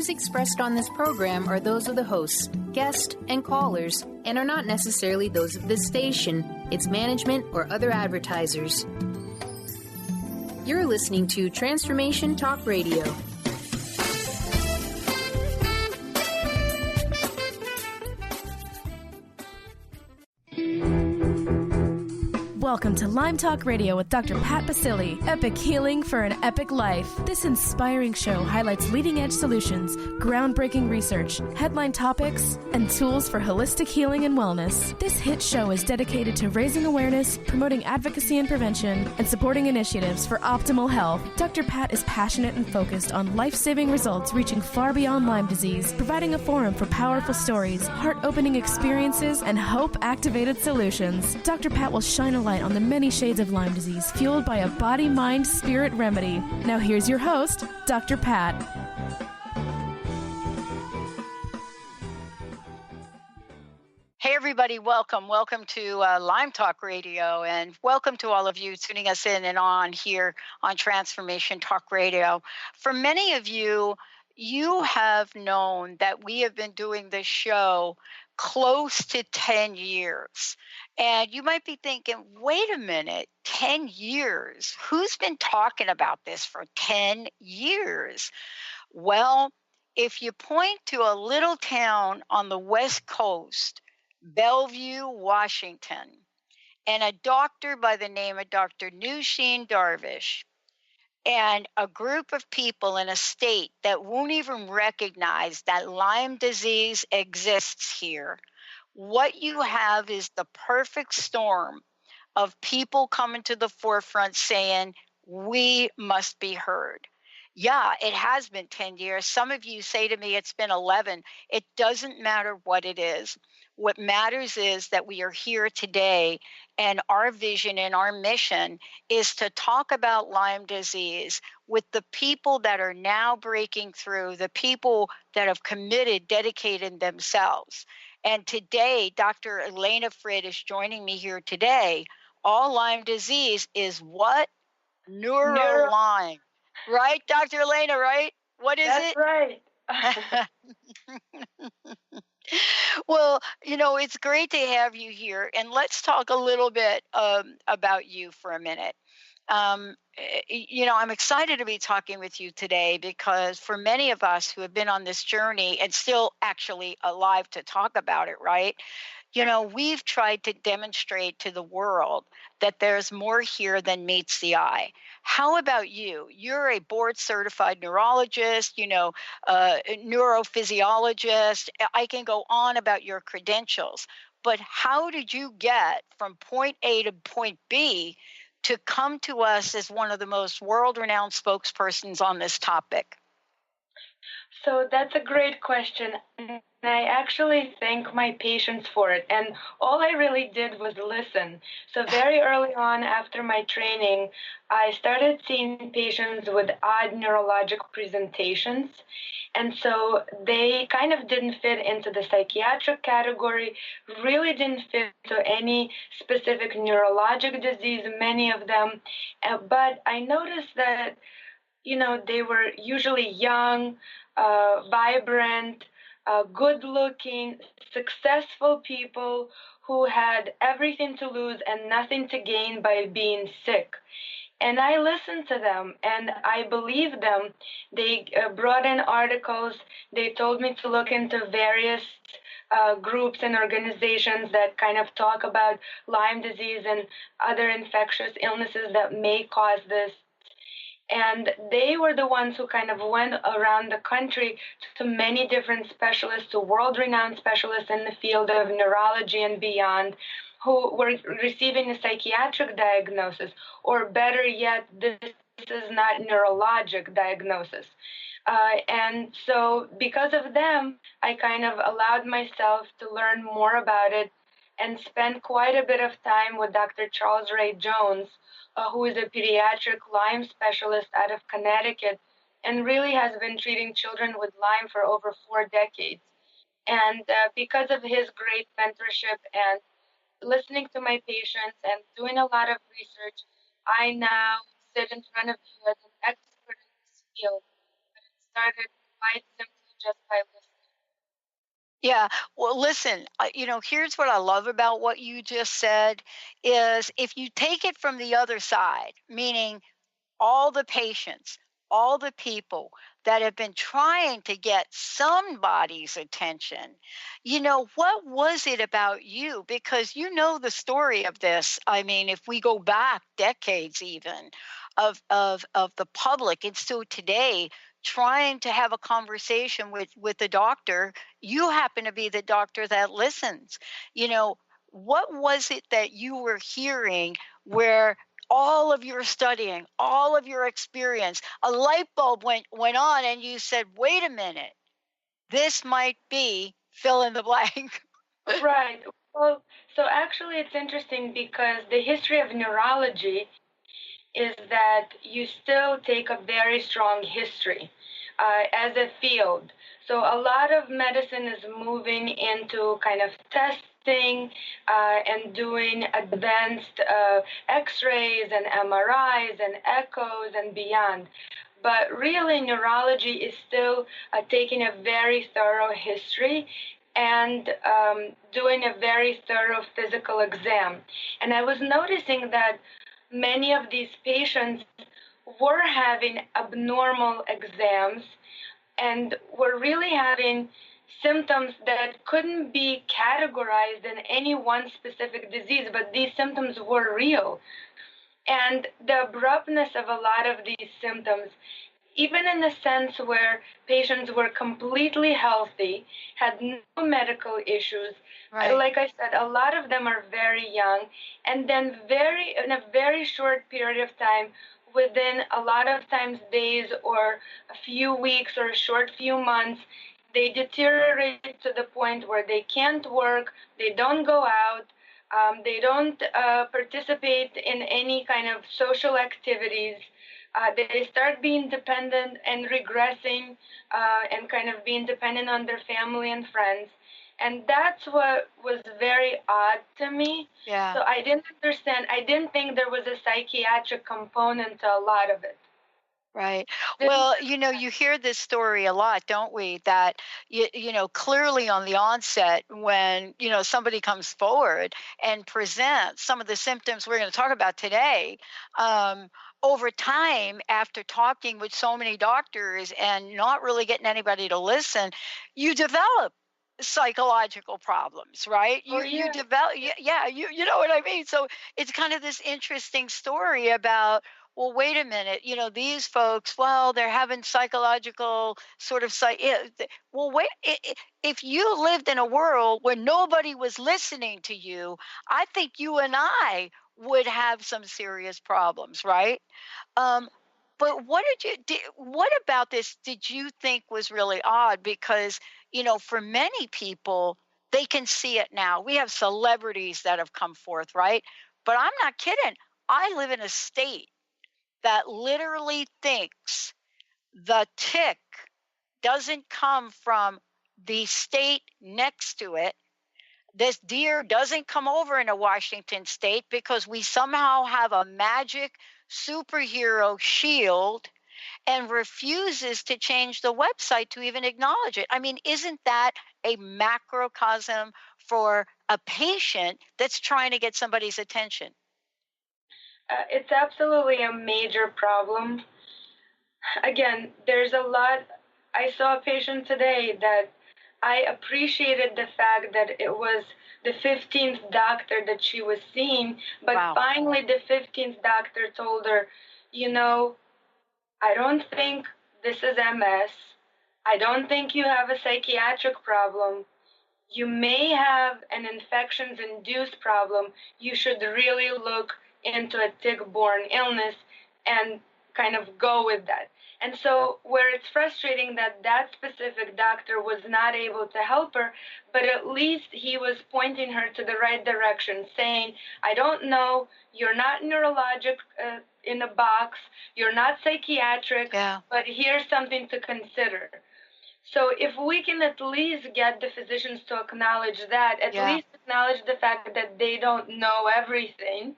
views expressed on this program are those of the hosts, guests, and callers, and are not necessarily those of this station, its management, or other advertisers. You're listening to Transformation Talk Radio. Welcome to Lyme Talk Radio with Dr. Pat Baccili, epic healing for an epic life. This inspiring show highlights leading-edge solutions, groundbreaking research, headline topics, and tools for holistic healing and wellness. This hit show is dedicated to raising awareness, promoting advocacy and prevention, and supporting initiatives for optimal health. Dr. Pat is passionate and focused on life-saving results reaching far beyond Lyme disease, providing a forum for powerful stories, heart-opening experiences, and hope-activated solutions. Dr. Pat will shine a light on the many shades of Lyme disease fueled by a body, mind, spirit remedy. Now here's your host, Dr. Pat. Hey everybody, welcome to Lyme Talk Radio, and welcome to all of you tuning us in and on here on Transformation Talk Radio. For many of you, you have known that we have been doing this show close to 10 years. And you might be thinking, wait a minute, 10 years? Who's been talking about this for 10 years? Well, if you point to a little town on the West Coast, Bellevue, Washington, and a doctor by the name of Dr. Nushin Darvish, and a group of people in a state that won't even recognize that Lyme disease exists here, what you have is the perfect storm of people coming to the forefront saying, we must be heard. Yeah, it has been 10 years. Some of you say to me it's been 11. It doesn't matter what it is. What matters is that we are here today, and our vision and our mission is to talk about Lyme disease with the people that are now breaking through, the people that have committed, dedicated themselves. And today, Dr. Elena Frid is joining me here today. All Lyme disease is what? Neuro-Lyme. Right, Dr. Elena, right? What is it? That's right. Well, it's great to have you here. And let's talk a little bit about you for a minute. I'm excited to be talking with you today because for many of us who have been on this journey and still actually alive to talk about it, right? We've tried to demonstrate to the world that there's more here than meets the eye. How about you? You're a board-certified neurologist, neurophysiologist. I can go on about your credentials. But how did you get from point A to point B to come to us as one of the most world-renowned spokespersons on this topic? So that's a great question. And I actually thank my patients for it. And all I really did was listen. So very early on after my training, I started seeing patients with odd neurologic presentations. And so they kind of didn't fit into the psychiatric category, really didn't fit into any specific neurologic disease, many of them. But I noticed that, they were usually young, vibrant, good-looking, successful people who had everything to lose and nothing to gain by being sick. And I listened to them, and I believed them. They brought in articles. They told me to look into various groups and organizations that kind of talk about Lyme disease and other infectious illnesses that may cause this. And they were the ones who kind of went around the country to many different specialists, to world-renowned specialists in the field of neurology and beyond, who were receiving a psychiatric diagnosis, or better yet, this is not neurologic diagnosis. And so because of them, I kind of allowed myself to learn more about it and spend quite a bit of time with Dr. Charles Ray Jones, who is a pediatric Lyme specialist out of Connecticut, and really has been treating children with Lyme for over 4 decades. And because of his great mentorship and listening to my patients and doing a lot of research, I now sit in front of you as an expert in this field. But it started quite simply just by listening. Yeah. Well, listen, here's what I love about what you just said is if you take it from the other side, meaning all the patients, all the people that have been trying to get somebody's attention. What was it about you? Because you know the story of this. I mean, if we go back decades even of the public, and so today trying to have a conversation with the doctor, you happen to be the doctor that listens. What was it that you were hearing where all of your studying, all of your experience, a light bulb went on and you said, wait a minute, this might be fill in the blank. Right. Well, so actually it's interesting because the history of neurology is that you still take a very strong history as a field. So a lot of medicine is moving into kind of testing and doing advanced x-rays and MRIs and echoes and beyond. But really, neurology is still taking a very thorough history and doing a very thorough physical exam. And I was noticing that many of these patients were having abnormal exams and were really having symptoms that couldn't be categorized in any one specific disease, but these symptoms were real. And the abruptness of a lot of these symptoms, even in the sense where patients were completely healthy, had no medical issues. Right. Like I said, a lot of them are very young, and then in a very short period of time, within a lot of times days or a few weeks or a short few months, they deteriorate to the point where they can't work, they don't go out, they don't participate in any kind of social activities. They start being dependent and regressing and kind of being dependent on their family and friends. And that's what was very odd to me. Yeah. So I didn't understand. I didn't think there was a psychiatric component to a lot of it. Right. Well, you hear this story a lot, don't we? That, clearly on the onset, when, somebody comes forward and presents some of the symptoms we're going to talk about today, over time, after talking with so many doctors and not really getting anybody to listen, you develop psychological problems, right? You develop, you know what I mean? So it's kind of this interesting story about, well, wait a minute, these folks, well, they're having psychological sort of well, wait, if you lived in a world where nobody was listening to you, I think you and I would have some serious problems, right? But what about this did you think was really odd? Because, for many people, they can see it now. We have celebrities that have come forth, right? But I'm not kidding. I live in a state that literally thinks the tick doesn't come from the state next to it. This deer doesn't come over into Washington state because we somehow have a magic superhero shield and refuses to change the website to even acknowledge it. I mean, isn't that a macrocosm for a patient that's trying to get somebody's attention? It's absolutely a major problem. Again, there's a lot. I saw a patient today that I appreciated the fact that it was the 15th doctor that she was seeing, but Wow. Finally the 15th doctor told her, I don't think this is MS. I don't think you have a psychiatric problem. You may have an infections-induced problem. You should really look into a tick-borne illness and kind of go with that. And so where it's frustrating that that specific doctor was not able to help her, but at least he was pointing her to the right direction, saying, I don't know, you're not neurologic in a box, you're not psychiatric, but here's something to consider. So if we can at least get the physicians to acknowledge that, at least acknowledge the fact that they don't know everything,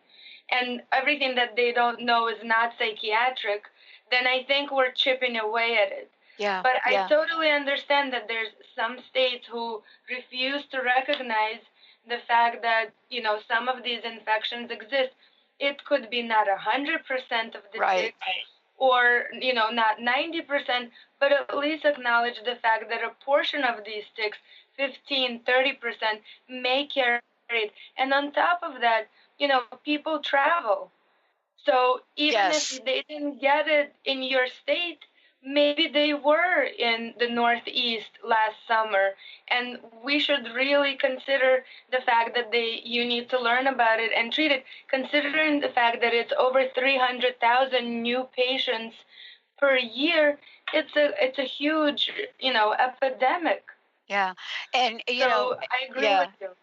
and everything that they don't know is not psychiatric, then I think we're chipping away at it. Yeah. But Yeah. I totally understand that there's some states who refuse to recognize the fact that, some of these infections exist. It could be not 100% of the Right. ticks, or, not 90%, but at least acknowledge the fact that a portion of these ticks, 15, 30%, may carry it. And on top of that, people travel. So even Yes. if they didn't get it in your state, maybe they were in the Northeast last summer, and we should really consider the fact that you need to learn about it and treat it, considering the fact that it's over 300,000 new patients per year. It's a huge, epidemic. Yeah. And, So I agree yeah. with you.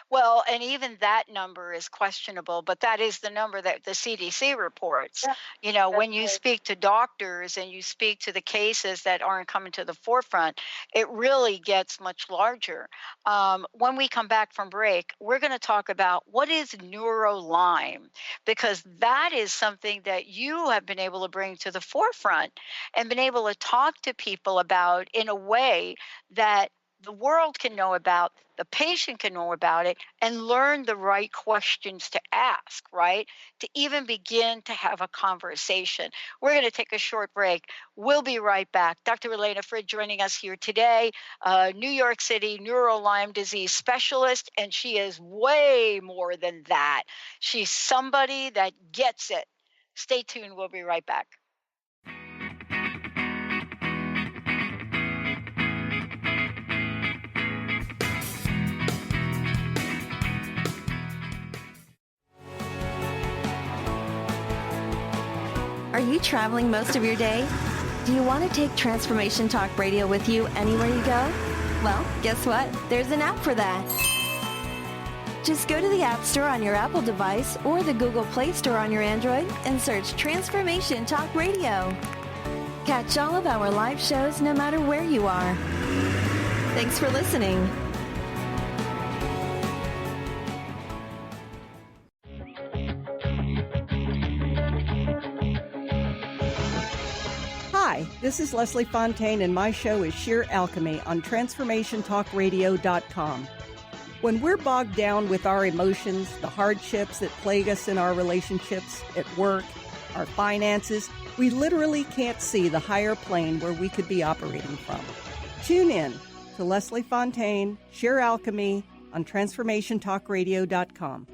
Well, and even that number is questionable, but that is the number that the CDC reports. Yeah, When you right. speak to doctors and you speak to the cases that aren't coming to the forefront, it really gets much larger. When we come back from break, we're going to talk about what is neuro-Lyme, because that is something that you have been able to bring to the forefront and been able to talk to people about in a way that the world can know about, the patient can know about it, and learn the right questions to ask, right? To even begin to have a conversation. We're going to take a short break. We'll be right back. Dr. Elena Frid joining us here today, New York City Neuro-Lyme disease specialist, and she is way more than that. She's somebody that gets it. Stay tuned. We'll be right back. Are you traveling most of your day? Do you want to take Transformation Talk Radio with you anywhere you go? Well, guess what? There's an app for that. Just go to the App Store on your Apple device or the Google Play Store on your Android and search Transformation Talk Radio. Catch all of our live shows no matter where you are. Thanks for listening. Hi, this is Leslie Fontaine, and my show is Sheer Alchemy on TransformationTalkRadio.com. When we're bogged down with our emotions, the hardships that plague us in our relationships, at work, our finances, we literally can't see the higher plane where we could be operating from. Tune in to Leslie Fontaine, Sheer Alchemy on TransformationTalkRadio.com.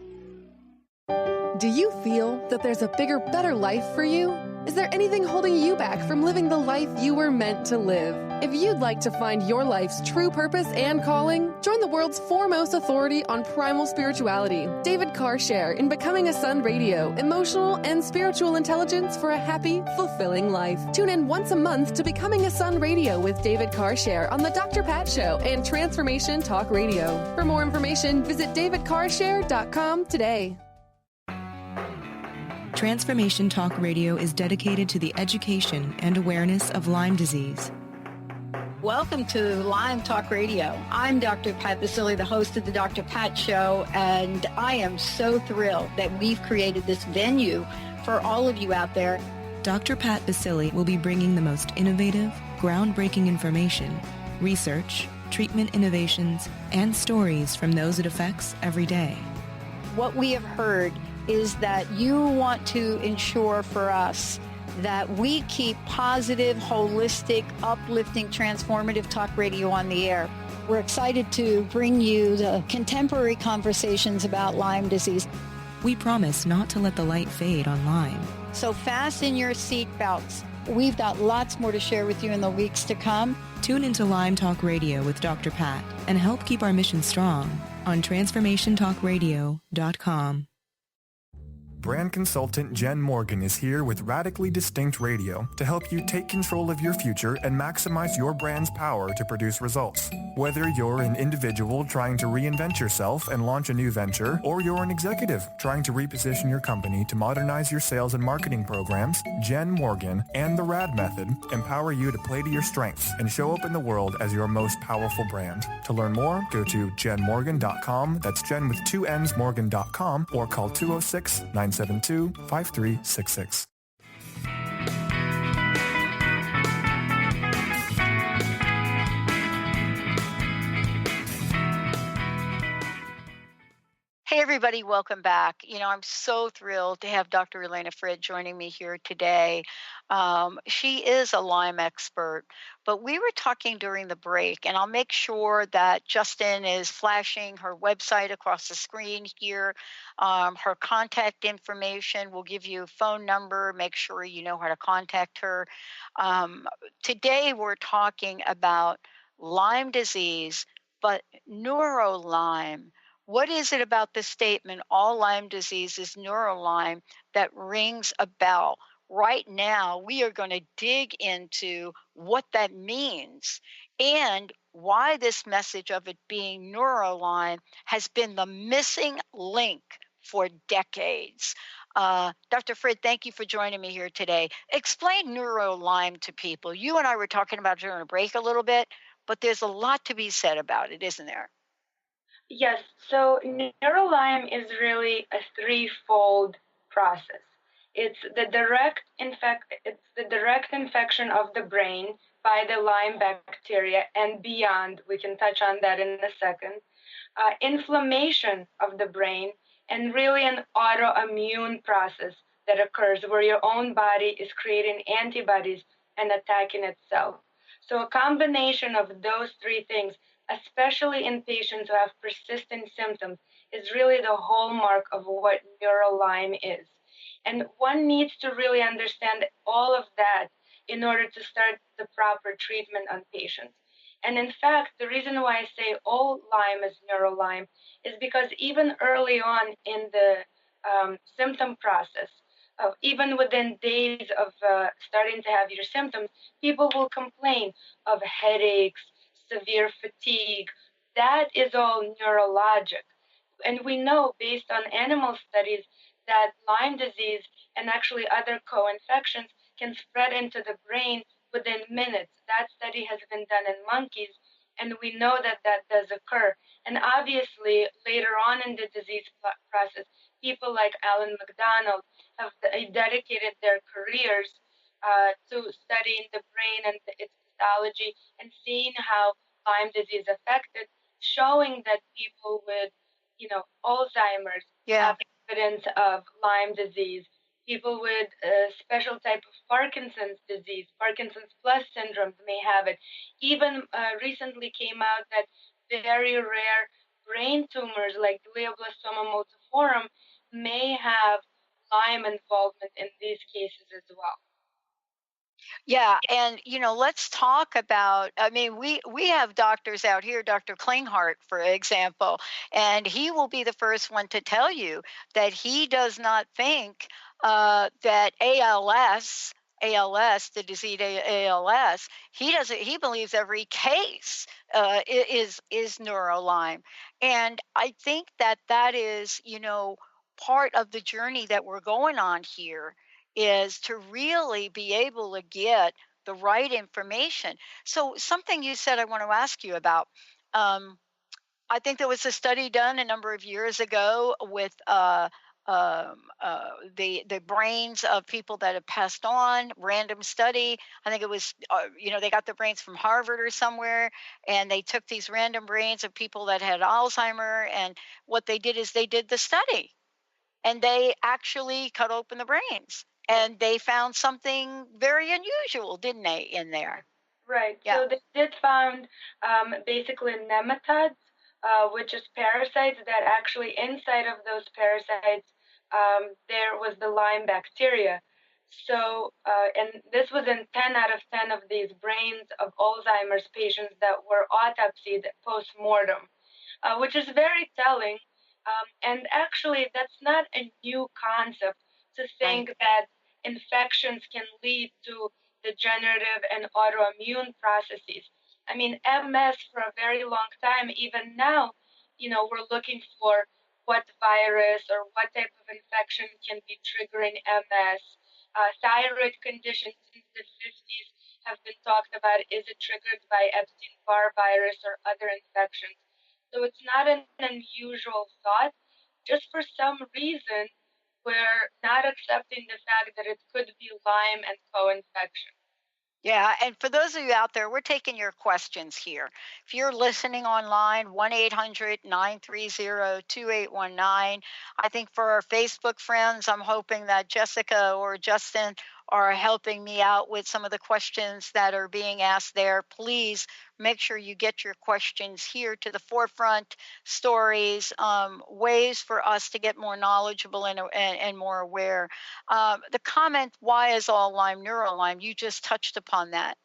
Do you feel that there's a bigger, better life for you? Is there anything holding you back from living the life you were meant to live? If you'd like to find your life's true purpose and calling, join the world's foremost authority on primal spirituality, David Carshare, in Becoming a Sun Radio, emotional and spiritual intelligence for a happy, fulfilling life. Tune in once a month to Becoming a Sun Radio with David Carshare on the Dr. Pat Show and Transformation Talk Radio. For more information, visit davidcarshare.com today. Transformation Talk Radio is dedicated to the education and awareness of Lyme disease. Welcome to Lyme Talk Radio. I'm Dr. Pat Baccili, the host of the Dr. Pat Show, and I am so thrilled that we've created this venue for all of you out there. Dr. Pat Baccili will be bringing the most innovative, groundbreaking information, research, treatment innovations, and stories from those it affects every day. What we have heard is that you want to ensure for us that we keep positive, holistic, uplifting, transformative talk radio on the air. We're excited to bring you the contemporary conversations about Lyme disease. We promise not to let the light fade on Lyme. So fasten your seatbelts. We've got lots more to share with you in the weeks to come. Tune into Lyme Talk Radio with Dr. Pat and help keep our mission strong on TransformationTalkRadio.com. Brand consultant Jen Morgan is here with Radically Distinct Radio to help you take control of your future and maximize your brand's power to produce results. Whether you're an individual trying to reinvent yourself and launch a new venture, or you're an executive trying to reposition your company to modernize your sales and marketing programs, Jen Morgan and the RAD method empower you to play to your strengths and show up in the world as your most powerful brand. To learn more, go to jenmorgan.com, that's Jen with 2 N's, Morgan.com, or call 206-972-5366. everybody, welcome back. I'm so thrilled to have Dr. Elena Frid joining me here today. She is a Lyme expert, but we were talking during the break, and I'll make sure that Justin is flashing her website across the screen here. Her contact information, we'll give you a phone number, make sure you know how to contact her. Today, we're talking about Lyme disease, but neuro-Lyme. What is it about the statement, all Lyme disease is neuro-Lyme, that rings a bell? Right now, we are going to dig into what that means and why this message of it being neuro-Lyme has been the missing link for decades. Dr. Frid, thank you for joining me here today. Explain neuro-Lyme to people. You and I were talking about it during a break a little bit, but there's a lot to be said about it, isn't there? Yes, so Neuro-Lyme is really a threefold process. It's the direct infection of the brain by the Lyme bacteria and beyond. We can touch on that in a second. Inflammation of the brain, and really an autoimmune process that occurs where your own body is creating antibodies and attacking itself. So a combination of those three things, especially in patients who have persistent symptoms, is really the hallmark of what neuro-Lyme is. And one needs to really understand all of that in order to start the proper treatment on patients. And in fact, the reason why I say all Lyme is neuro-Lyme is because even early on in the symptom process, even within days of starting to have your symptoms, people will complain of headaches, severe fatigue. That is all neurologic. And we know based on animal studies that Lyme disease and actually other co-infections can spread into the brain within minutes. That study has been done in monkeys, and we know that that does occur. And obviously, later on in the disease process, people like Alan McDonald have dedicated their careers to studying the brain and its pathology and seeing how Lyme disease affected, showing that people with, Alzheimer's have evidence of Lyme disease. People with a special type of Parkinson's disease, Parkinson's plus syndrome, may have it. Even recently came out that very rare brain tumors like glioblastoma multiforme may have Lyme involvement in these cases as well. Yeah, and let's talk about. I mean, we have doctors out here, Dr. Klinghardt, for example, and he will be the first one to tell you that he does not think that ALS, the disease ALS, he believes every case is neuro-Lyme, and I think that is part of the journey that we're going on here, is to really be able to get the right information. So something you said I want to ask you about. I think there was a study done a number of years ago with the brains of people that have passed on, random study. I think it was, they got the brains from Harvard or somewhere, and they took these random brains of people that had Alzheimer, and what they did is they did the study, and they actually cut open the brains. And they found something very unusual, didn't they, in there? Right. Yeah. So they did found basically nematodes, which is parasites that actually inside of those parasites, there was the Lyme bacteria. So, and this was in 10 out of 10 of these brains of Alzheimer's patients that were autopsied post-mortem, which is very telling. And actually, that's not a new concept to think that infections can lead to degenerative and autoimmune processes. I mean, MS for a very long time, even now, we're looking for what virus or what type of infection can be triggering MS. Thyroid conditions since the 50s have been talked about. Is it triggered by Epstein-Barr virus or other infections? So it's not an unusual thought. Just for some reason, we're not accepting the fact that it could be Lyme and co-infection. Yeah, and for those of you out there, we're taking your questions here. If you're listening online, 1-800-930-2819. I think for our Facebook friends, I'm hoping that Jessica or Justin are helping me out with some of the questions that are being asked there. Please make sure you get your questions here to the forefront, stories, ways for us to get more knowledgeable and more aware. The comment, why is all Lyme neuro-Lyme? You just touched upon that.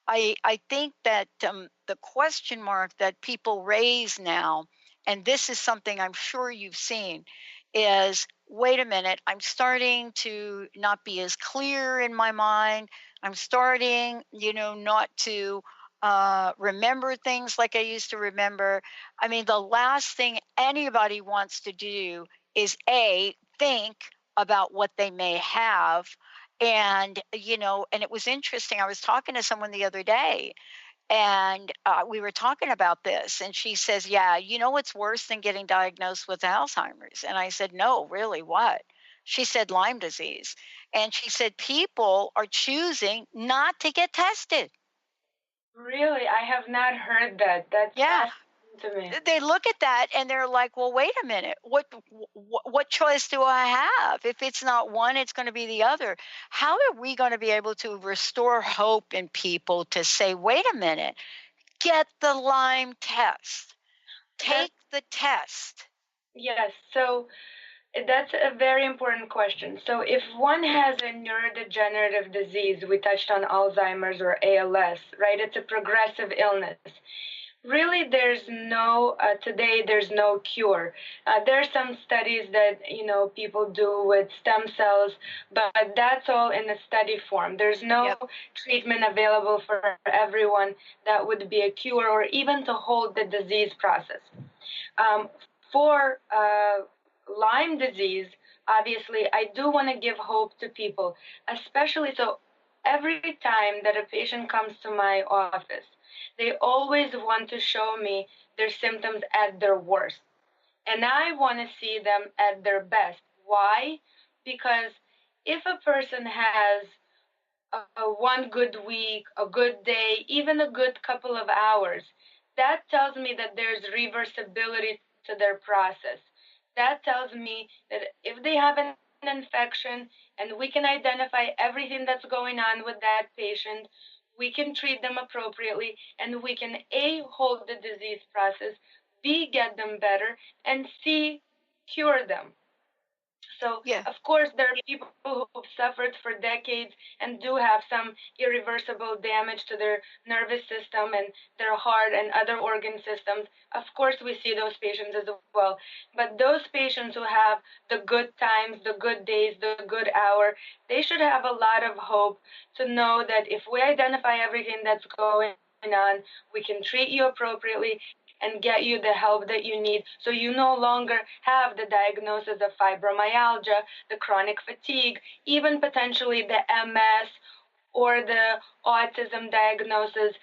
I think that the question mark that people raise now, and this is something I'm sure you've seen, is wait a minute, I'm starting to not be as clear in my mind. I'm starting, not to remember things like I used to remember. I mean, the last thing anybody wants to do is think about what they may have. And, and it was interesting. I was talking to someone the other day and we were talking about this. And she says, yeah, you know what's worse than getting diagnosed with Alzheimer's? And I said, no, really, what? She said, Lyme disease. And she said, people are choosing not to get tested. Really? I have not heard that. That's fascinating to me. They look at that and they're like, well, wait a minute. What choice do I have? If it's not one, it's going to be the other. How are we going to be able to restore hope in people to say, wait a minute, get the Lyme test, take the test? Yes. So that's a very important question. So if one has a neurodegenerative disease, we touched on Alzheimer's or ALS, right? It's a progressive illness. Really, today there's no cure. There are some studies that, people do with stem cells, but that's all in a study form. There's no treatment available for everyone that would be a cure or even to hold the disease process. For Lyme disease, obviously, I do want to give hope to people, especially so every time that a patient comes to my office, they always want to show me their symptoms at their worst. And I want to see them at their best. Why? Because if a person has one good week, a good day, even a good couple of hours, that tells me that there's reversibility to their process. That tells me that if they have an infection and we can identify everything that's going on with that patient, we can treat them appropriately, and we can A, hold the disease process, B, get them better, and C, cure them. So, of course, there are people who've suffered for decades and do have some irreversible damage to their nervous system and their heart and other organ systems. Of course, we see those patients as well. But those patients who have the good times, the good days, the good hour, they should have a lot of hope to know that if we identify everything that's going on, we can treat you appropriately and get you the help that you need, so you no longer have the diagnosis of fibromyalgia, the chronic fatigue, even potentially the MS or the autism diagnosis.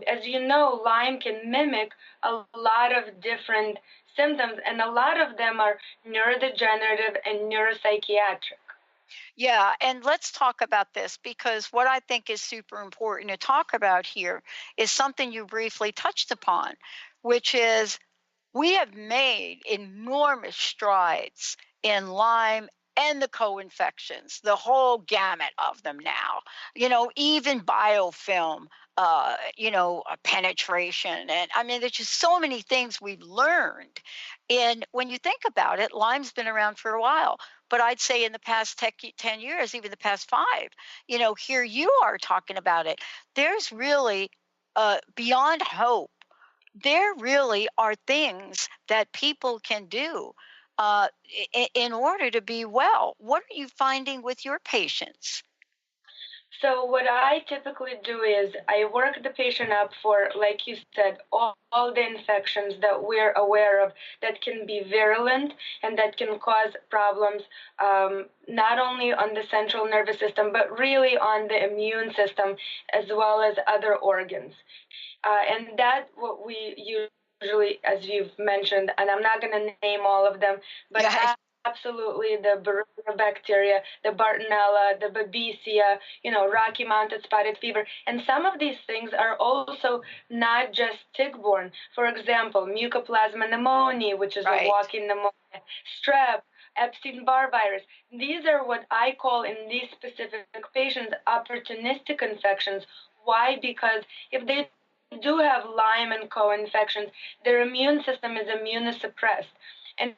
As you know, Lyme can mimic a lot of different symptoms, and a lot of them are neurodegenerative and neuropsychiatric. Yeah, and let's talk about this, because what I think is super important to talk about here is something you briefly touched upon, which is we have made enormous strides in Lyme and the co-infections, the whole gamut of them now, even biofilm, penetration. And I mean, there's just so many things we've learned. And when you think about it, Lyme's been around for a while, but I'd say in the past 10 years, even the past 5, here you are talking about it. There's really beyond hope. There really are things that people can do in order to be well. What are you finding with your patients? So what I typically do is I work the patient up for, like you said, all the infections that we're aware of that can be virulent and that can cause problems not only on the central nervous system, but really on the immune system as well as other organs. And that's what we usually, as you've mentioned, and I'm not going to name all of them, but Absolutely, the Borrelia bacteria, the Bartonella, the Babesia, Rocky Mountain spotted fever. And some of these things are also not just tick-borne. For example, Mycoplasma pneumoniae, which is a walking pneumonia, strep, Epstein-Barr virus. These are what I call in these specific patients opportunistic infections. Why? Because if they do have Lyme and co-infections, their immune system is immunosuppressed. And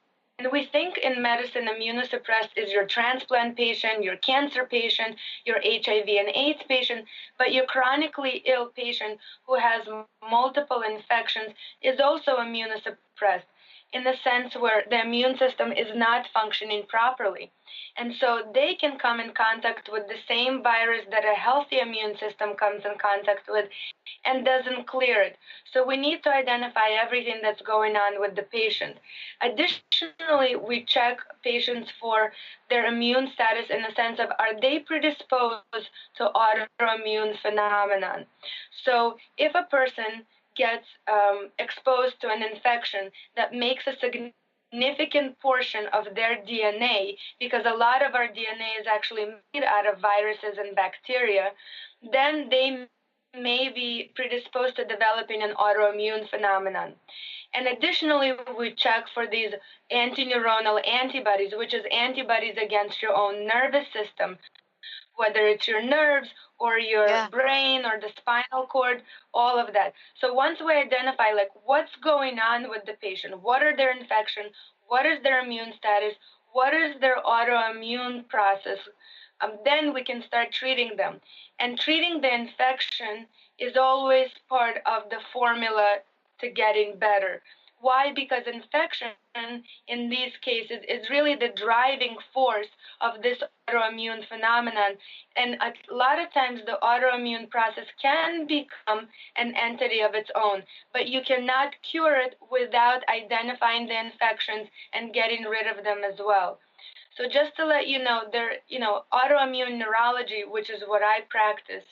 we think in medicine, immunosuppressed is your transplant patient, your cancer patient, your HIV and AIDS patient, but your chronically ill patient who has multiple infections is also immunosuppressed in the sense where the immune system is not functioning properly. And so they can come in contact with the same virus that a healthy immune system comes in contact with and doesn't clear it. So we need to identify everything that's going on with the patient. Additionally, we check patients for their immune status in the sense of, are they predisposed to autoimmune phenomenon? So if a person gets exposed to an infection that makes a significant portion of their DNA, because a lot of our DNA is actually made out of viruses and bacteria, then they may be predisposed to developing an autoimmune phenomenon. And additionally, we check for these antineuronal antibodies, which is antibodies against your own nervous system, whether it's your nerves or your brain or the spinal cord, all of that. So once we identify what's going on with the patient, what are their infections, what is their immune status, what is their autoimmune process, then we can start treating them. And treating the infection is always part of the formula to getting better. Why? Because infection in these cases is really the driving force of this autoimmune phenomenon. And a lot of times the autoimmune process can become an entity of its own, but you cannot cure it without identifying the infections and getting rid of them as well. So just to let you know, autoimmune neurology, which is what I practice,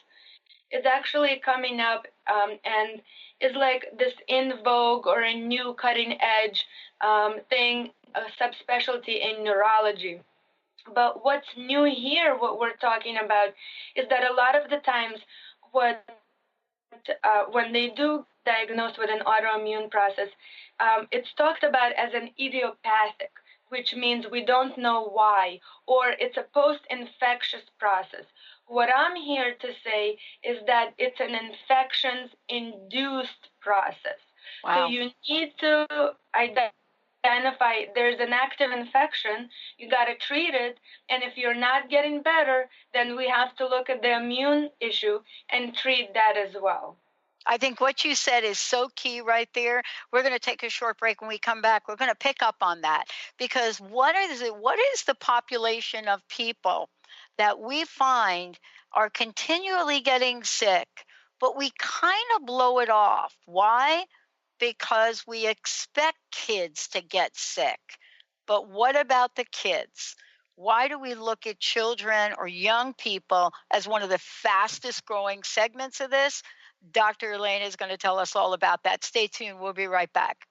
is actually coming up and is like this in vogue or a new cutting edge thing, a subspecialty in neurology. But what's new here, what we're talking about, is that a lot of the times when they do diagnose with an autoimmune process, it's talked about as an idiopathic, which means we don't know why, or it's a post-infectious process. What I'm here to say is that it's an infections-induced process. Wow. So you need to identify there's an active infection, you got to treat it, and if you're not getting better, then we have to look at the immune issue and treat that as well. I think what you said is so key right there. We're going to take a short break. When we come back, we're going to pick up on that, because what is the population of people that we find are continually getting sick, but we kind of blow it off? Why? Because we expect kids to get sick. But what about the kids? Why do we look at children or young people as one of the fastest growing segments of this? Dr. Elena is going to tell us all about that. Stay tuned. We'll be right back.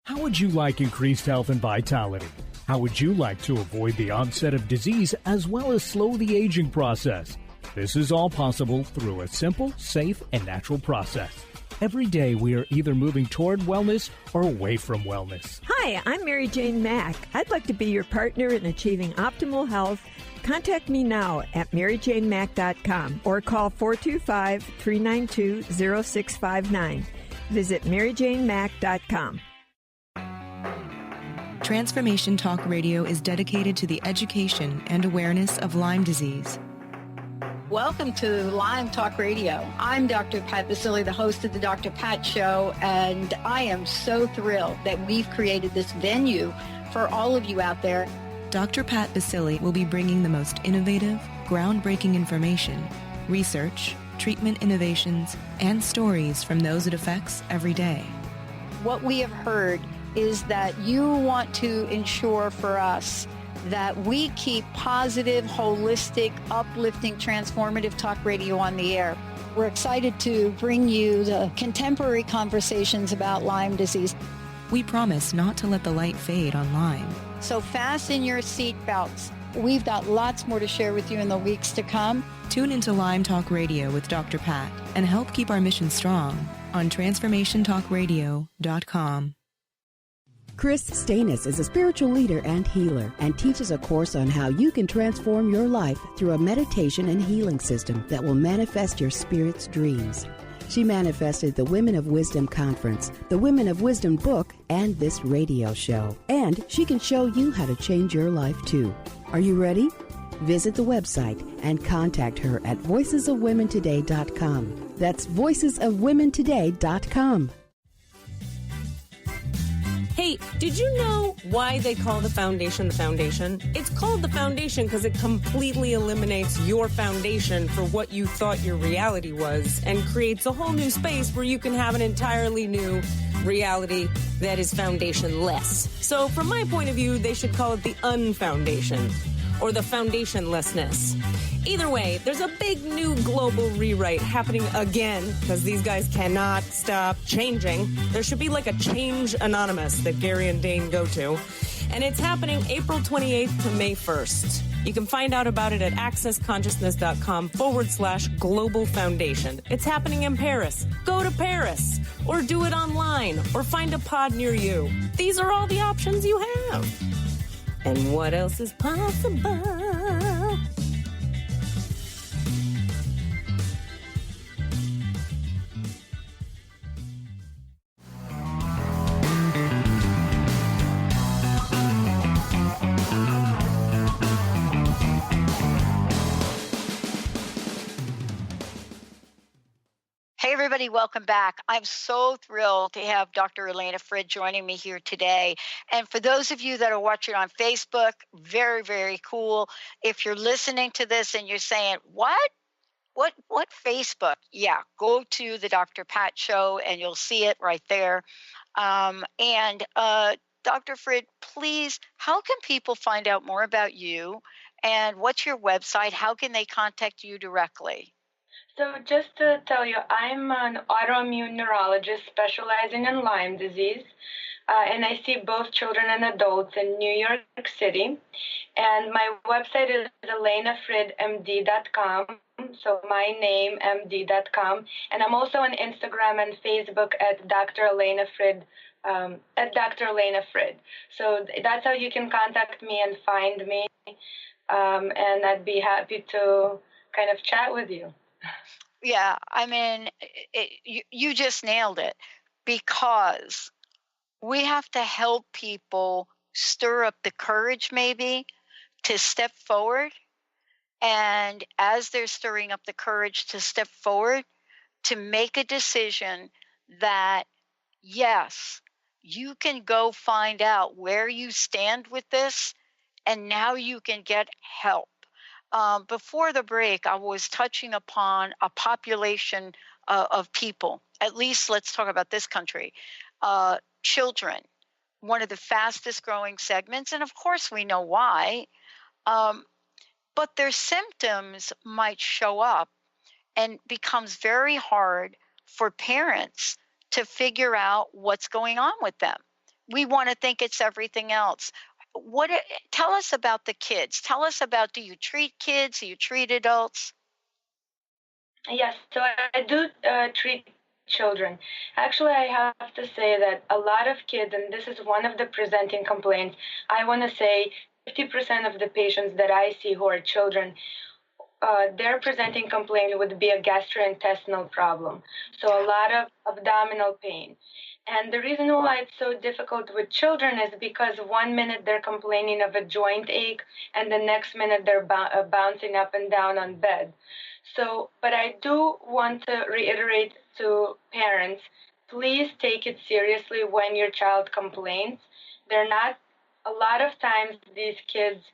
How would you like increased health and vitality? How would you like to avoid the onset of disease as well as slow the aging process? This is all possible through a simple, safe, and natural process. Every day we are either moving toward wellness or away from wellness. Hi, I'm Mary Jane Mack. I'd like to be your partner in achieving optimal health. Contact me now at maryjanemack.com or call 425-392-0659. Visit maryjanemack.com. Transformation Talk Radio is dedicated to the education and awareness of Lyme disease. Welcome to Lyme Talk Radio. I'm Dr. Pat Baccili, the host of the Dr. Pat Show, and I am so thrilled that we've created this venue for all of you out there. Dr. Pat Baccili will be bringing the most innovative, groundbreaking information, research, treatment innovations, and stories from those it affects every day. What we have heard is that you want to ensure for us that we keep positive, holistic, uplifting, transformative talk radio on the air. We're excited to bring you the contemporary conversations about Lyme disease. We promise not to let the light fade on Lyme. So fasten your seatbelts. We've got lots more to share with you in the weeks to come. Tune into Lyme Talk Radio with Dr. Pat and help keep our mission strong on transformationtalkradio.com. Chris Stanis is a spiritual leader and healer and teaches a course on how you can transform your life through a meditation and healing system that will manifest your spirit's dreams. She manifested the Women of Wisdom Conference, the Women of Wisdom book, and this radio show. And she can show you how to change your life too. Are you ready? Visit the website and contact her at voicesofwomentoday.com. That's voicesofwomentoday.com. Hey, did you know why they call the foundation the foundation? It's called the foundation because it completely eliminates your foundation for what you thought your reality was and creates a whole new space where you can have an entirely new reality that is foundationless. So from my point of view, they should call it the unfoundation or the foundationlessness. Either way, there's a big new global rewrite happening again because these guys cannot stop changing. There should be like a Change Anonymous that Gary and Dane go to. And it's happening April 28th to May 1st. You can find out about it at accessconsciousness.com/global foundation. It's happening in Paris. Go to Paris or do it online or find a pod near you. These are all the options you have. And what else is possible? Hey, everybody, welcome back. I'm so thrilled to have Dr. Elena Frid joining me here today. And for those of you that are watching on Facebook, very, very cool. If you're listening to this and you're saying, what Facebook? Yeah, go to the Dr. Pat Show and you'll see it right there. Dr. Frid, please, how can people find out more about you and what's your website? How can they contact you directly? So just to tell you, I'm an autoimmune neurologist specializing in Lyme disease, and I see both children and adults in New York City. And my website is elenafridmd.com, so my name, md.com. And I'm also on Instagram and Facebook at Dr. Elena Frid, at Dr. Elena Frid. So that's how you can contact me and find me, and I'd be happy to kind of chat with you. Yeah, I mean, you just nailed it, because we have to help people stir up the courage maybe to step forward. And as they're stirring up the courage to step forward, to make a decision that, yes, you can go find out where you stand with this, and now you can get help. Before the break, I was touching upon a population of people. At least let's talk about this country. Children, one of the fastest growing segments, and of course we know why. But their symptoms might show up, and becomes very hard for parents to figure out what's going on with them. We want to think it's everything else. Tell us about the kids. Tell us about, do you treat kids? Do you treat adults? Yes, so I do treat children. Actually, I have to say that a lot of kids, and this is one of the presenting complaints, I want to say 50% of the patients that I see who are children, their presenting complaint would be a gastrointestinal problem. So a lot of abdominal pain. And the reason why it's so difficult with children is because 1 minute they're complaining of a joint ache, and the next minute they're bouncing up and down on bed. So, but I do want to reiterate to parents, please take it seriously when your child complains. They're not, a lot of times these kids,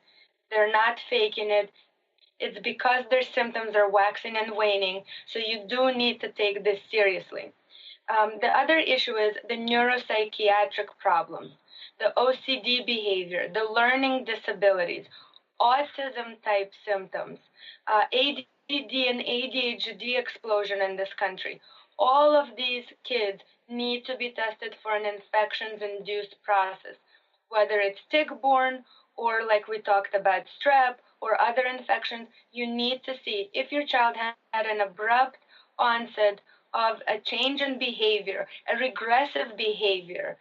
they're not faking it. It's because their symptoms are waxing and waning. So you do need to take this seriously. The other issue is the neuropsychiatric problems, the OCD behavior, the learning disabilities, autism-type symptoms, ADD and ADHD explosion in this country. All of these kids need to be tested for an infections-induced process, whether it's tick-borne or, like we talked about, strep or other infections. You need to see if your child had an abrupt onset of a change in behavior, a regressive behavior.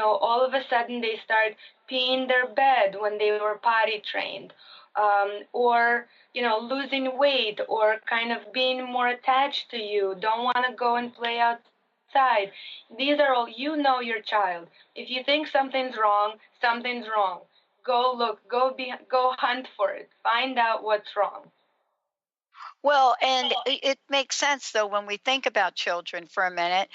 All of a sudden they start peeing their bed when they were potty trained, or losing weight, or kind of being more attached to you, don't want to go and play outside. These are all, your child. If you think something's wrong, something's wrong. Go look, go hunt for it, find out what's wrong. Well, and it makes sense, though, when we think about children for a minute.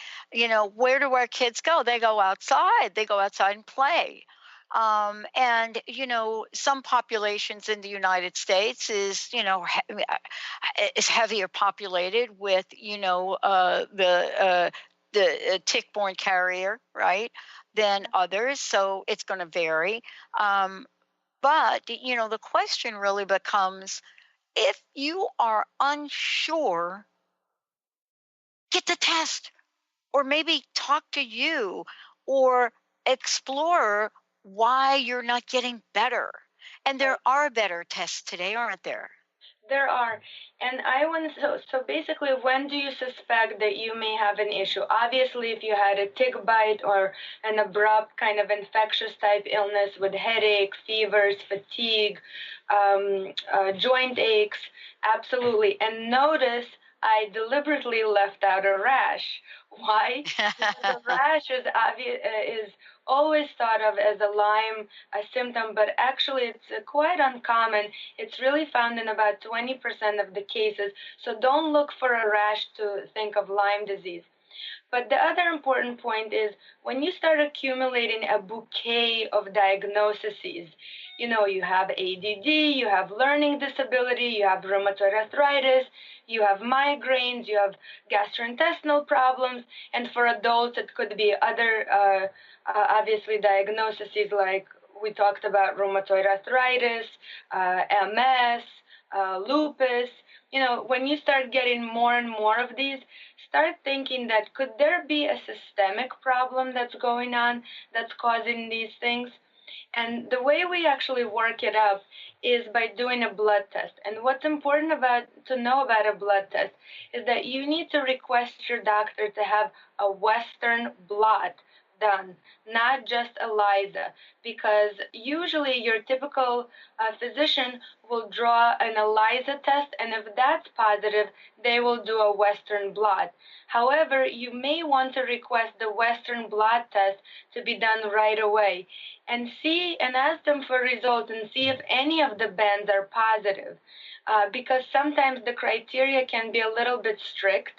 Where do our kids go? They go outside. They go outside and play. And, some populations in the United States is heavier populated with, the tick-borne carrier, right, than others. So it's going to vary. But, the question really becomes, if you are unsure, get the test, or maybe talk to you, or explore why you're not getting better. And there are better tests today, aren't there? There are. And so basically, when do you suspect that you may have an issue? Obviously, if you had a tick bite or an abrupt kind of infectious type illness with headaches, fevers, fatigue, joint aches, absolutely. And notice I deliberately left out a rash. Why? Because a rash is always thought of as a Lyme symptom, but actually it's quite uncommon. It's really found in about 20% of the cases. So don't look for a rash to think of Lyme disease. But the other important point is when you start accumulating a bouquet of diagnoses, you have ADD, you have learning disability, you have rheumatoid arthritis, you have migraines, you have gastrointestinal problems, and for adults it could be other, obviously, diagnoses like we talked about rheumatoid arthritis, MS, lupus. When you start getting more and more of these, start thinking that could there be a systemic problem that's going on that's causing these things? And the way we actually work it up is by doing a blood test. And what's important to know about a blood test is that you need to request your doctor to have a Western blot done, not just ELISA, because usually your typical physician will draw an ELISA test, and if that's positive, they will do a Western blot. However, you may want to request the Western blot test to be done right away and ask them for results and see if any of the bands are positive, because sometimes the criteria can be a little bit strict.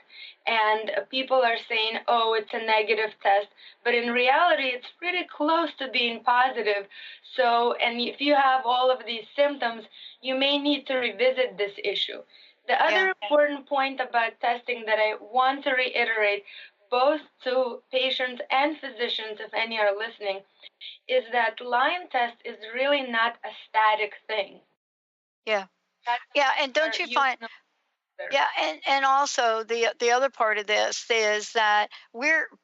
And people are saying, oh, it's a negative test. But in reality, it's pretty close to being positive. So, and if you have all of these symptoms, you may need to revisit this issue. The other important point about testing that I want to reiterate, both to patients and physicians, if any are listening, is that Lyme test is really not a static thing. Yeah. And don't you find... Yeah, and also the other part of this is that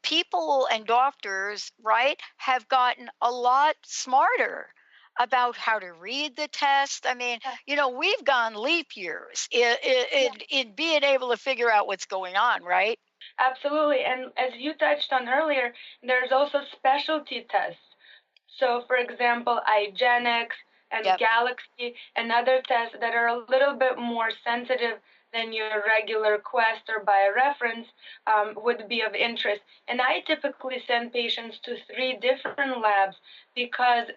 people and doctors, right, have gotten a lot smarter about how to read the test. I mean, we've gone leap years in being able to figure out what's going on, right? Absolutely. And as you touched on earlier, there's also specialty tests. So, for example, IGeneX and Galaxy and other tests that are a little bit more sensitive than your regular Quest or BioReference would be of interest. And I typically send patients to 3 different labs because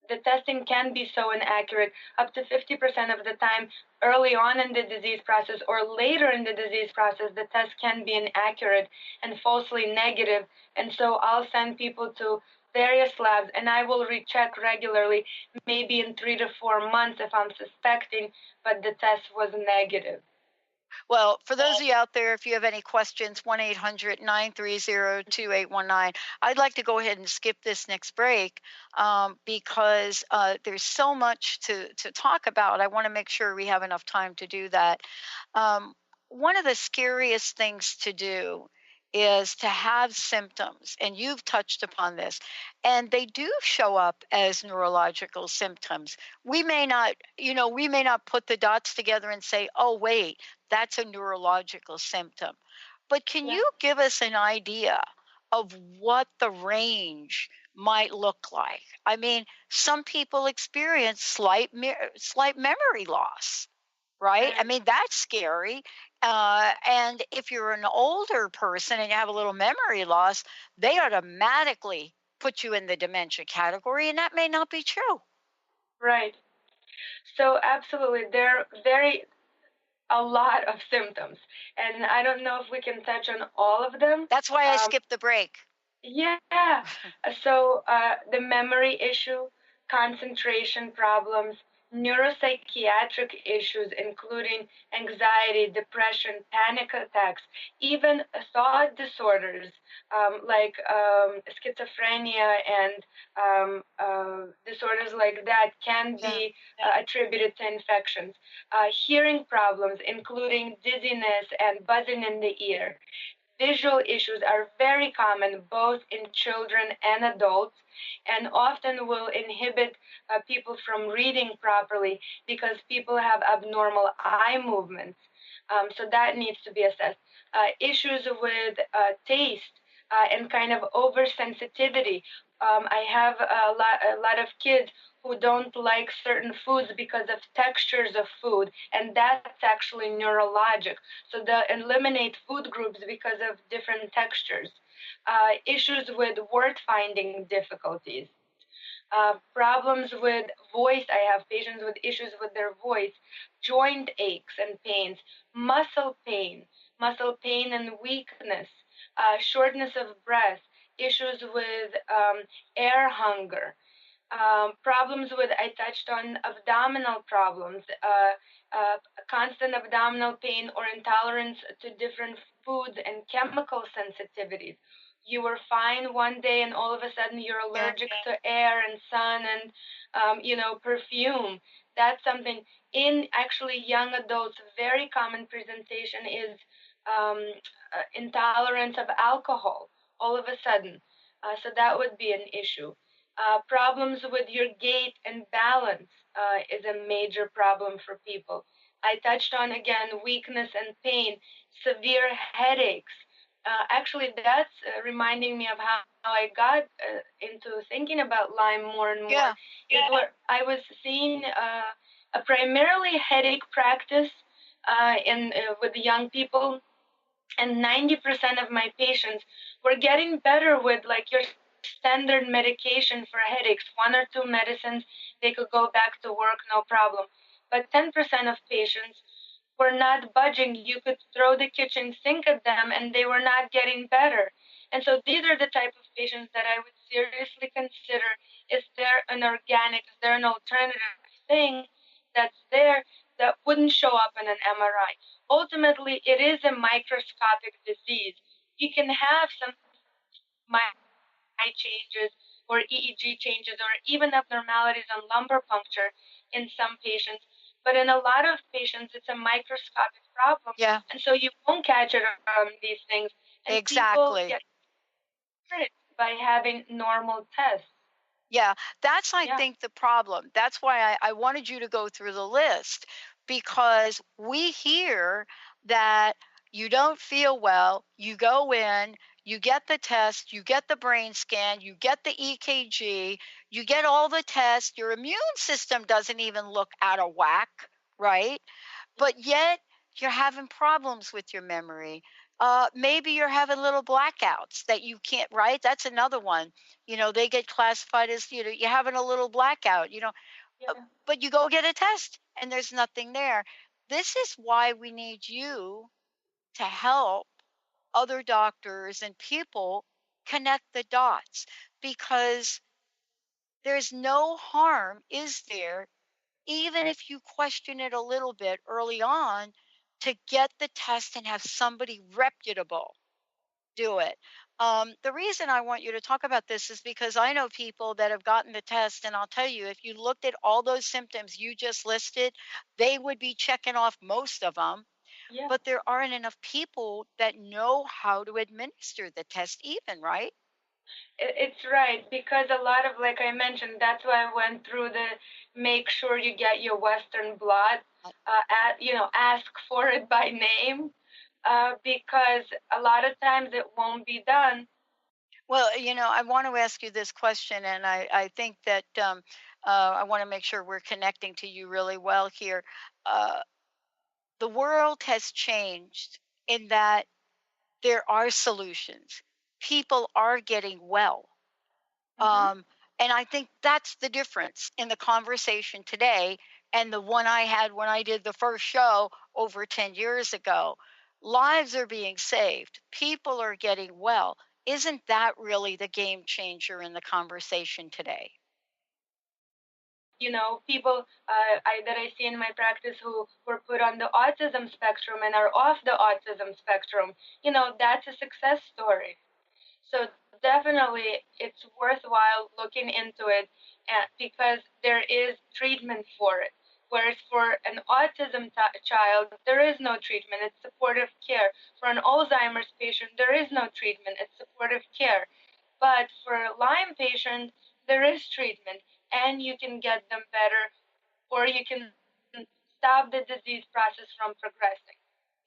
the testing can be so inaccurate. Up to 50% of the time, early on in the disease process or later in the disease process, the test can be inaccurate and falsely negative. And so I'll send people to various labs, and I will recheck regularly, maybe in 3 to 4 months if I'm suspecting, but the test was negative. Well, for those of you out there, if you have any questions, 1-800-930-2819. I'd like to go ahead and skip this next break because there's so much to talk about. I want to make sure we have enough time to do that. One of the scariest things to do is to have symptoms, and you've touched upon this, and they do show up as neurological symptoms. We may not, we may not put the dots together and say, oh, wait, that's a neurological symptom. But can you give us an idea of what the range might look like? I mean, some people experience slight memory loss, right? I mean, that's scary. And if you're an older person and you have a little memory loss, they automatically put you in the dementia category, and that may not be true. Right. So absolutely, there are a lot of symptoms, and I don't know if we can touch on all of them. That's why I skipped the break. Yeah. So the memory issue, concentration problems, neuropsychiatric issues, including anxiety, depression, panic attacks, even thought disorders like schizophrenia and disorders like that can be attributed to infections. Hearing problems, including dizziness and buzzing in the ear. Visual issues are very common both in children and adults, and often will inhibit people from reading properly because people have abnormal eye movements. So that needs to be assessed. Issues with taste and kind of oversensitivity. I have a lot of kids who don't like certain foods because of textures of food, and that's actually neurologic. So they'll eliminate food groups because of different textures. Issues with word finding difficulties. Problems with voice. I have patients with issues with their voice, joint aches and pains, muscle pain and weakness, shortness of breath, issues with air hunger. Problems with, I touched on abdominal problems, constant abdominal pain or intolerance to different foods and chemical sensitivities. You were fine one day and all of a sudden you're allergic to air and sun and, perfume. That's something in actually young adults. Very common presentation is intolerance of alcohol all of a sudden. So that would be an issue. Problems with your gait and balance is a major problem for people. I touched on, again, weakness and pain, severe headaches. Actually, that's reminding me of how I got into thinking about Lyme more and more. Is where I was seeing a primarily headache practice with young people, and 90% of my patients were getting better with your standard medication for headaches, 1 or 2 medicines, they could go back to work, no problem. But 10% of patients were not budging. You could throw the kitchen sink at them and they were not getting better. And so these are the type of patients that I would seriously consider, is there an organic, is there an alternative thing that's there that wouldn't show up in an MRI? Ultimately, it is a microscopic disease. You can have some changes or EEG changes or even abnormalities on lumbar puncture in some patients. But in a lot of patients, it's a microscopic problem. And so you won't catch it on these things. And people get hurt by having normal tests. Yeah, that's, I think, the problem. That's why I wanted you to go through the list, because we hear that you don't feel well, you go in, you get the test, you get the brain scan, you get the EKG, you get all the tests, your immune system doesn't even look out of whack, right? But yet you're having problems with your memory. Maybe you're having little blackouts that you can't, right? That's another one. They get classified as, you're having a little blackout, but you go get a test and there's nothing there. This is why we need you to help other doctors and people connect the dots, because there's no harm, is there, even if you question it a little bit early on, to get the test and have somebody reputable do it. The reason I want you to talk about this is because I know people that have gotten the test, and I'll tell you, if you looked at all those symptoms you just listed, they would be checking off most of them. Yeah. But there aren't enough people that know how to administer the test, even, right? It's right, because a lot of, like I mentioned, that's why I went through the make sure you get your Western blot, ask for it by name, because a lot of times it won't be done. Well, I want to ask you this question, and I think that I want to make sure we're connecting to you really well here. The world has changed in that there are solutions. People are getting well. And I think that's the difference in the conversation today and the one I had when I did the first show over 10 years ago. Lives are being saved. People are getting well. Isn't that really the game changer in the conversation today? People that I see in my practice who were put on the autism spectrum and are off the autism spectrum, that's a success story. So definitely it's worthwhile looking into it, because there is treatment for it. Whereas for an autism child, there is no treatment, it's supportive care. For an Alzheimer's patient, there is no treatment, it's supportive care. But for a Lyme patient, there is treatment, and you can get them better, or you can stop the disease process from progressing.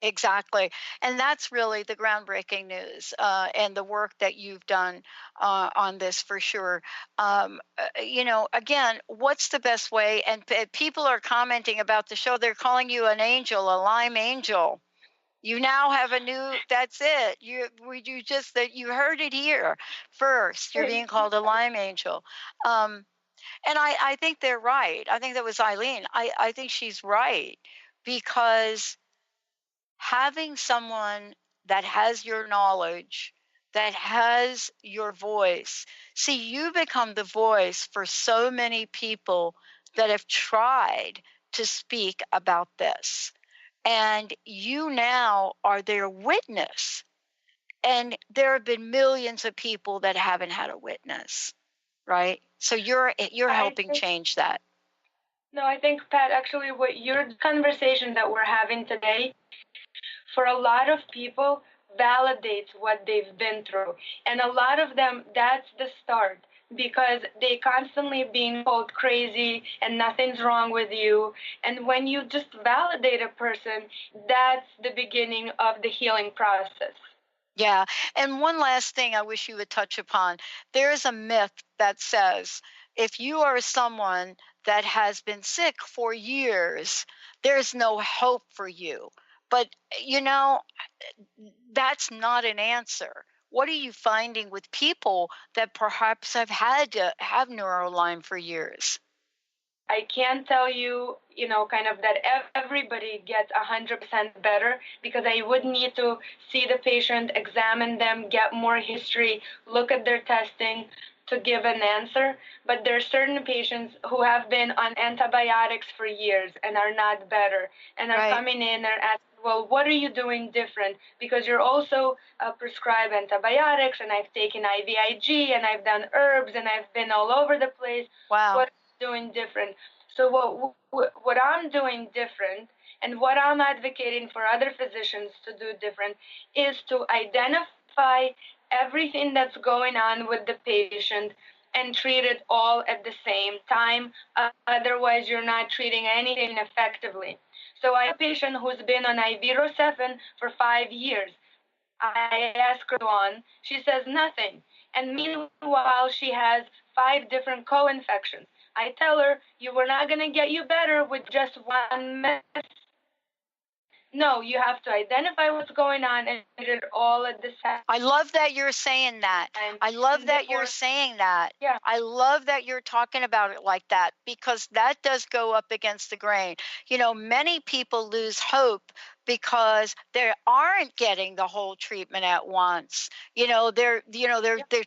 Exactly. And that's really the groundbreaking news and the work that you've done on this for sure. Again, what's the best way? And people are commenting about the show. They're calling you an angel, a Lyme angel. You now have a new, that's it. You heard it here first. You're being called a Lyme angel. And I think they're right. I think that was Eileen. I think she's right, because having someone that has your knowledge, that has your voice. See, you become the voice for so many people that have tried to speak about this. And you now are their witness. And there have been millions of people that haven't had a witness, right? So you're helping change that. No, I think, Pat, actually what your conversation that we're having today, for a lot of people, validates what they've been through. And a lot of them, that's the start, because they constantly being called crazy and nothing's wrong with you. And when you just validate a person, that's the beginning of the healing process. Yeah. And one last thing I wish you would touch upon. There is a myth that says if you are someone that has been sick for years, there's no hope for you. But, that's not an answer. What are you finding with people that perhaps have had to have Neuro-Lyme for years? I can't tell you, kind of that everybody gets 100% better, because I would need to see the patient, examine them, get more history, look at their testing to give an answer. But there are certain patients who have been on antibiotics for years and are not better, and are coming in and asking, well, what are you doing different? Because you're also prescribed antibiotics, and I've taken IVIG, and I've done herbs, and I've been all over the place. Wow. What doing different? So what I'm doing different, and what I'm advocating for other physicians to do different, is to identify everything that's going on with the patient and treat it all at the same time. Otherwise, you're not treating anything effectively. So I have a patient who's been on Ivero-7 for 5 years. I ask her on, she says nothing. And meanwhile, she has 5 different co-infections. I tell her, we're not going to get you better with just one medicine. No, you have to identify what's going on and do it all at the same time. I love that you're saying that. I love that you're saying that. Yeah. I love that you're talking about it like that, because that does go up against the grain. Many people lose hope because they aren't getting the whole treatment at once. Their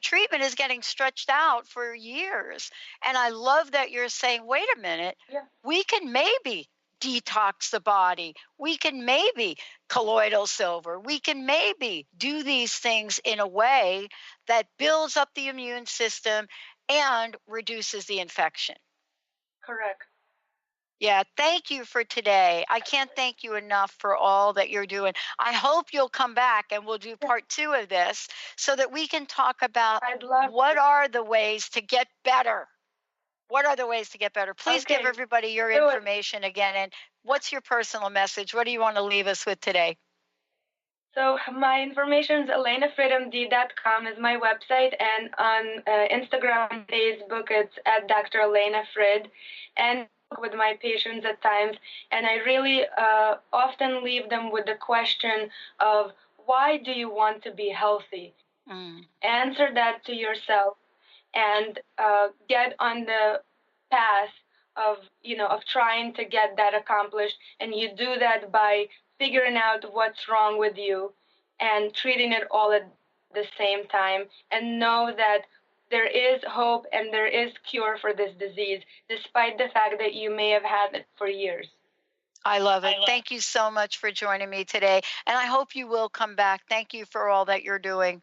treatment is getting stretched out for years. And I love that you're saying, wait a minute, we can maybe detox the body. We can maybe colloidal silver. We can maybe do these things in a way that builds up the immune system and reduces the infection. Correct. Yeah, thank you for today. I can't thank you enough for all that you're doing. I hope you'll come back and we'll do part 2 of this so that we can talk about what are the ways to get better. What are the ways to get better? Please give everybody your information again. And what's your personal message? What do you want to leave us with today? So my information is elenafridmd.com is my website, and on Instagram and Facebook it's at Dr. Elena Frid, and with my patients at times, and I really often leave them with the question of, why do you want to be healthy? Answer that to yourself and get on the path of trying to get that accomplished. And you do that by figuring out what's wrong with you and treating it all at the same time, and know that there is hope and there is cure for this disease, despite the fact that you may have had it for years. I love it. Thank you so much for joining me today. And I hope you will come back. Thank you for all that you're doing.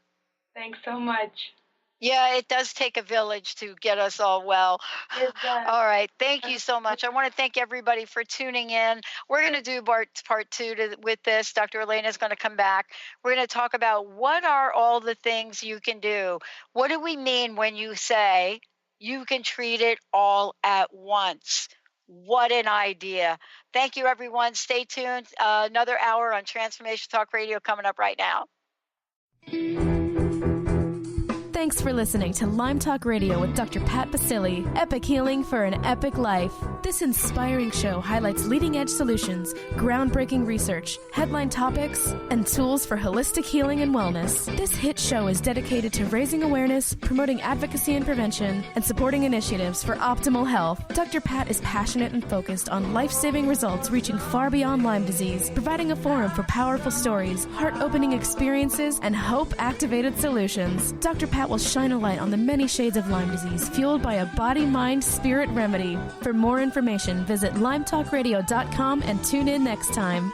Thanks so much. Yeah, it does take a village to get us all well. It does. All right. Thank you so much. I want to thank everybody for tuning in. We're going to do part 2 with this. Dr. Elena is going to come back. We're going to talk about what are all the things you can do. What do we mean when you say you can treat it all at once? What an idea. Thank you, everyone. Stay tuned. Another hour on Transformation Talk Radio coming up right now. Thanks for listening to Lyme Talk Radio with Dr. Pat Baccili, Epic Healing for an Epic Life. This inspiring show highlights leading-edge solutions, groundbreaking research, headline topics, and tools for holistic healing and wellness. This hit show is dedicated to raising awareness, promoting advocacy and prevention, and supporting initiatives for optimal health. Dr. Pat is passionate and focused on life-saving results reaching far beyond Lyme disease, providing a forum for powerful stories, heart-opening experiences, and hope-activated solutions. Dr. Pat will shine a light on the many shades of Lyme disease fueled by a body-mind-spirit remedy. For more information, visit lyme-talk-radio.com and tune in next time.